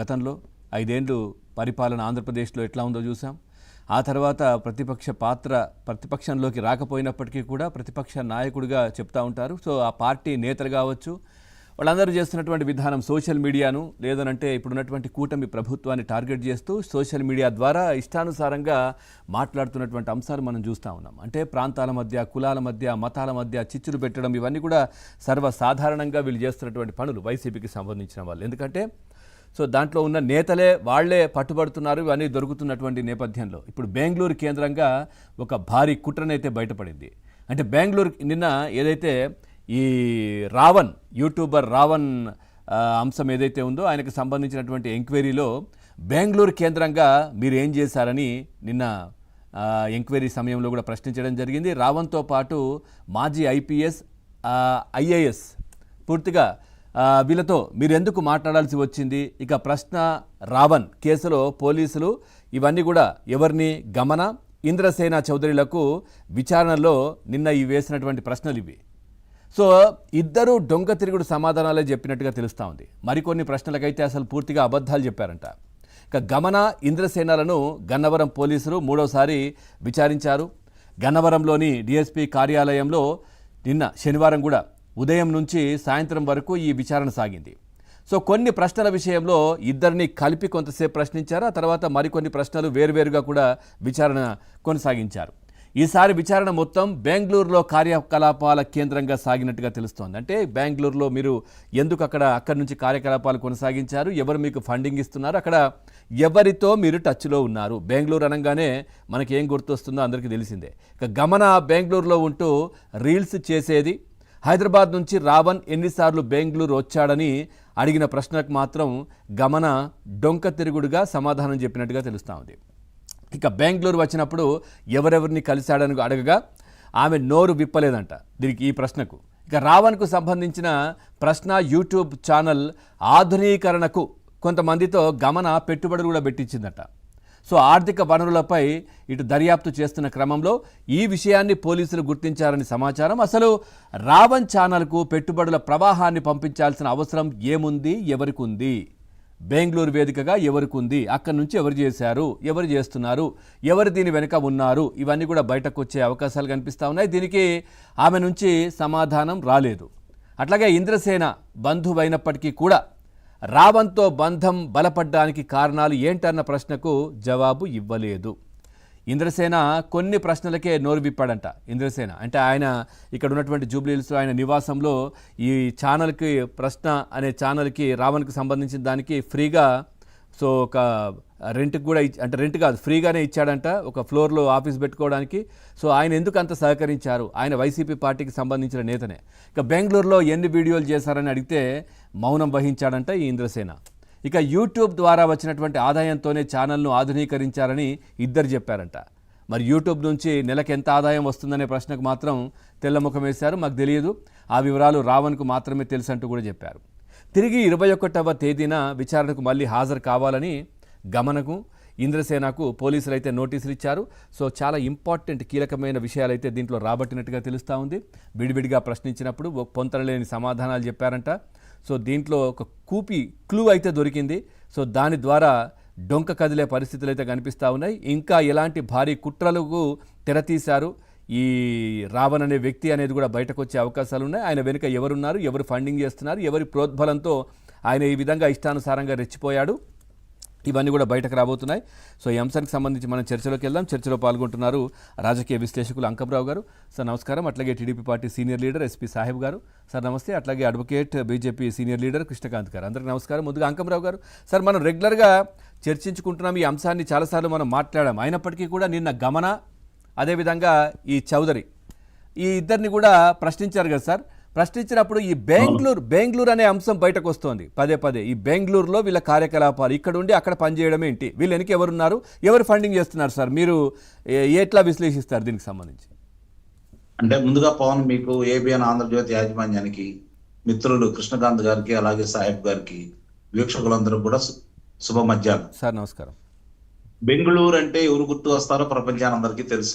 గతంలో 5 ఏళ్ళు పరిపాలన ఆంధ్రప్రదేశ్లో ఎట్లా ఉందో చూసాం. ఆ తర్వాత ప్రతిపక్షంలోకి రాకపోయినప్పటికీ కూడా ప్రతిపక్ష నాయకుడిగా చెప్తా ఉంటారు. సో ఆ పార్టీ నేతలు కావచ్చు, వాళ్ళందరూ చేస్తున్నటువంటి విధానం సోషల్ మీడియాను లేదనంటే ఇప్పుడున్నటువంటి కూటమి ప్రభుత్వాన్ని టార్గెట్ చేస్తూ సోషల్ మీడియా ద్వారా ఇష్టానుసారంగా మాట్లాడుతున్నటువంటి అంశాలు మనం చూస్తూ ఉన్నాం. అంటే ప్రాంతాల మధ్య, కులాల మధ్య, మతాల మధ్య చిచ్చులు పెట్టడం, ఇవన్నీ కూడా సర్వసాధారణంగా వీళ్ళు చేస్తున్నటువంటి పనులు వైసీపీకి సంబంధించిన వాళ్ళు. ఎందుకంటే సో దాంట్లో ఉన్న నేతలే వాళ్లే పట్టుబడుతున్నారు. ఇవన్నీ దొరుకుతున్నటువంటి నేపథ్యంలో ఇప్పుడు బెంగళూరు కేంద్రంగా ఒక భారీ కుట్రనైతే బయటపడింది. అంటే బెంగళూరు నిన్న ఏదైతే ఈ రావణ్ యూట్యూబర్ రావణ్ అంశం ఏదైతే ఉందో ఆయనకు సంబంధించినటువంటి ఎంక్వైరీలో బెంగళూరు కేంద్రంగా మీరు ఏం చేశారని నిన్న ఎంక్వైరీ సమయంలో కూడా ప్రశ్నించడం జరిగింది. రావణ్తో పాటు మాజీ ఐపీఎస్, ఐఏఎస్ పూర్తిగా వీళ్ళతో మీరు ఎందుకు మాట్లాడాల్సి వచ్చింది? ఇక ప్రశ్న రావణ్ కేసులో పోలీసులు ఇవన్నీ కూడా ఎవరిని గమన ఇంద్రసేన చౌదరిలకు విచారణలో నిన్న ఈ వేసినటువంటి ప్రశ్నలు ఇవి. సో ఇద్దరు డొంక తిరుగుడు సమాధానాలే చెప్పినట్టుగా తెలుస్తూ ఉంది. మరికొన్ని ప్రశ్నలకైతే అసలు పూర్తిగా అబద్ధాలు చెప్పారంట. ఇక గమన ఇంద్రసేనలను గన్నవరం పోలీసులు మూడోసారి విచారించారు. గన్నవరంలోని డిఎస్పీ కార్యాలయంలో నిన్న శనివారం కూడా ఉదయం నుంచి సాయంత్రం వరకు ఈ విచారణ సాగింది. సో కొన్ని ప్రశ్నల విషయంలో ఇద్దరిని కలిపి కొంతసేపు ప్రశ్నించారు. ఆ తర్వాత మరికొన్ని ప్రశ్నలు వేరువేరుగా కూడా విచారణ కొనసాగించారు. ఈసారి విచారణ మొత్తం బెంగళూరులో కార్యకలాపాల కేంద్రంగా సాగినట్టుగా తెలుస్తోంది. అంటే బెంగళూరులో మీరు ఎందుకు అక్కడి నుంచి కార్యకలాపాలు కొనసాగించారు, ఎవరు మీకు ఫండింగ్ ఇస్తున్నారు, అక్కడ ఎవరితో మీరు టచ్లో ఉన్నారు. బెంగళూరు అనగానే మనకి ఏం గుర్తొస్తుందో అందరికీ తెలిసిందే. ఇక గమన బెంగళూరులో ఉంటూ రీల్స్ చేసేది. హైదరాబాద్ నుంచి రావణ్ ఎన్నిసార్లు బెంగళూరు వచ్చాడని అడిగిన ప్రశ్నలకు మాత్రం గమన డొంక తిరుగుడుగా సమాధానం చెప్పినట్టుగా తెలుస్తూ ఉంది. ఇక బెంగళూరు వచ్చినప్పుడు ఎవరెవరిని కలిశాడని అడగగా ఆమె నోరు విప్పలేదంట దీనికి, ఈ ప్రశ్నకు. ఇక రావణ్కు సంబంధించిన ప్రశ్న యూట్యూబ్ ఛానల్ ఆధునీకరణకు కొంతమందితో గమన పెట్టుబడులు కూడా పెట్టించిందట. సో ఆర్థిక వనరులపై ఇటు దర్యాప్తు చేస్తున్న క్రమంలో ఈ విషయాన్ని పోలీసులు గుర్తించారని సమాచారం. అసలు రావణ్ ఛానల్కు పెట్టుబడుల ప్రవాహాన్ని పంపించాల్సిన అవసరం ఏముంది, ఎవరికి ఉంది? బెంగళూరు వేదికగా ఎవరికి ఉంది? అక్కడి నుంచి ఎవరు చేశారు, ఎవరు చేస్తున్నారు, ఎవరు దీని వెనుక ఉన్నారు? ఇవన్నీ కూడా బయటకు వచ్చే అవకాశాలు కనిపిస్తూ ఉన్నాయి. దీనికి ఆమె నుంచి సమాధానం రాలేదు. అట్లాగే ఇంద్రసేన బంధువైనప్పటికీ కూడా రావణ్తో బంధం బలపడ్డానికి కారణాలు ఏంటన్న ప్రశ్నకు జవాబు ఇవ్వలేదు. ఇంద్రసేన కొన్ని ప్రశ్నలకే నోరు విప్పాడంట. ఇంద్రసేన అంటే ఆయన ఇక్కడ ఉన్నటువంటి జూబ్లీహిల్స్ ఆయన నివాసంలో ఈ ఛానల్కి ప్రశ్న అనే ఛానల్కి రావణ్కి సంబంధించిన దానికి ఫ్రీగా సో ఒక రెంట్కి కూడా అంటే రెంట్ కాదు ఫ్రీగానే ఇచ్చాడంట, ఒక ఫ్లోర్లో ఆఫీస్ పెట్టుకోవడానికి. సో ఆయన ఎందుకు అంత సహకరించారు? ఆయన వైసీపీ పార్టీకి సంబంధించిన నేతనే. ఇక బెంగళూరులో ఎన్ని వీడియోలు చేశారని అడిగితే మౌనం వహించాడంట ఈ ఇంద్రసేన. ఇక యూట్యూబ్ ద్వారా వచ్చినటువంటి ఆదాయంతోనే ఛానల్ను ఆధునీకరించారని ఇద్దరు చెప్పారంట. మరి యూట్యూబ్ నుంచి నెలకు ఎంత ఆదాయం వస్తుందనే ప్రశ్నకు మాత్రం తెల్లముఖం వేశారు. మాకు తెలియదు, ఆ వివరాలు రావణ్కు మాత్రమే తెలుసు అంటూ కూడా చెప్పారు. తిరిగి 21వ తేదీన విచారణకు మళ్ళీ హాజరు కావాలని గమనకు ఇంద్రసేనకు పోలీసులు అయితే నోటీసులు ఇచ్చారు. సో చాలా ఇంపార్టెంట్ కీలకమైన విషయాలు అయితే దీంట్లో రాబట్టినట్టుగా తెలుస్తూ ఉంది. విడివిడిగా ప్రశ్నించినప్పుడు పొంతనలేని సమాధానాలు చెప్పారంట. సో దీంట్లో ఒక క్లూ అయితే దొరికింది. సో దాని ద్వారా డొంక కదిలే పరిస్థితులు అయితే కనిపిస్తూ ఉన్నాయి. ఇంకా ఎలాంటి భారీ కుట్రలకు తెరతీశారు ఈ రావణ్ అనే వ్యక్తి అనేది కూడా బయటకు వచ్చే అవకాశాలు ఉన్నాయి. ఆయన వెనుక ఎవరున్నారు, ఎవరు ఫండింగ్ చేస్తున్నారు, ఎవరి ప్రోద్బలంతో ఆయన ఈ విధంగా ఇష్టానుసారంగా రెచ్చిపోయాడు, ఇవన్నీ కూడా బయటకు రాబోతున్నాయి. సో ఈ అంశానికి సంబంధించి మనం చర్చలోకి వెళ్దాం. చర్చలో పాల్గొంటున్నారు రాజకీయ విశ్లేషకులు అంకంరావు గారు. సార్ నమస్కారం. అట్లాగే TDP party senior leader SP Saheb గారు. సార్ నమస్తే. అట్లాగే advocate BJP senior leader Krishnakant గారు. అందరికీ నమస్కారం. ముందుగా అంకంరావు గారు, సార్ మనం రెగ్యులర్గా చర్చించుకుంటున్నాం ఈ అంశాన్ని, చాలాసార్లు మనం మాట్లాడాం. అయినప్పటికీ కూడా నిన్న గమన అదేవిధంగా ఈ చౌదరి ఈ ఇద్దరిని కూడా ప్రశ్నించారు కదా సార్. ప్రశ్నించినప్పుడు ఈ బెంగళూరు అనే అంశం బయటకు వస్తోంది పదే పదే. ఈ బెంగళూరులో వీళ్ళ కార్యకలాపాలు, ఇక్కడ ఉండి అక్కడ పనిచేయడం ఏంటి, వీళ్ళు వెనక ఎవరున్నారు, ఎవరు ఫండింగ్ చేస్తున్నారు సార్, మీరు ఎట్లా విశ్లేషిస్తారు దీనికి సంబంధించి? అంటే ముందుగా పవన్, మీకు ఏబిఎన్ ఆంధ్రజ్యోతి యాజమాన్యానికి, మిత్రులు కృష్ణకాంత్ గారికి అలాగే సాహెబ్ గారికి, వీక్షకులందరూ కూడా శుభ మధ్యాహ్నం సార్. నమస్కారం. బెంగళూరు అంటే ఎవరు గుర్తు వస్తారో ప్రపంచానందరికీ తెలుసు.